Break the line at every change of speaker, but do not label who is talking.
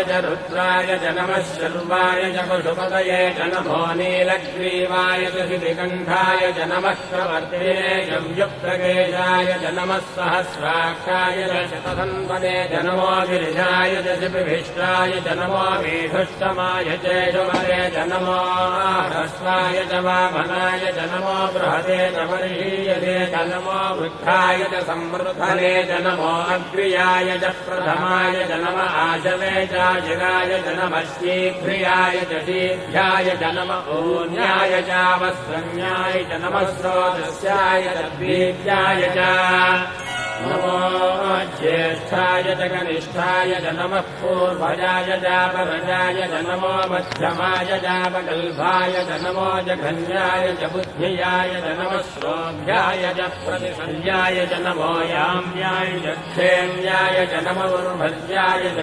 च रुद्राय च नमः शर्वाय च पशुपतये च नमो नीलग्रीवाय च शितिकण्ठाय च नमः प्रवर्तिने च व्युक्तकेशाय च नमः सहस्राक्षाय च शतधन्वने च नमो गिरिजाय च शिपिभिष्टाय च नमो मीढुष्टमाय चेषुमरे च नमो ह्रस्वाय च वामनाय च नमो बृहते च वर्षीयते च नमो वृद्धाय च संवृद्धने च नमो अग्र्याय च प्रथमाय च नम आशवे च जिराय च नमः शीघ्रियाय च शीघ्राय च नम ऊन्याय च वस्त्रन्याय च नमः स्रोतस्याय च द्वीत्याय च नमो ज्येष्ठाय च कनिष्ठाय च नमः पूर्वजाय च परजाय च नमो मध्यमाय च वकल्भाय च नमो जघन्याय च बुद्धियाय च नमः श्रोभ्याय च प्रतिसंज्ञाय च नमो याम्याय च क्षेम्याय च नमो उर्भज्याय च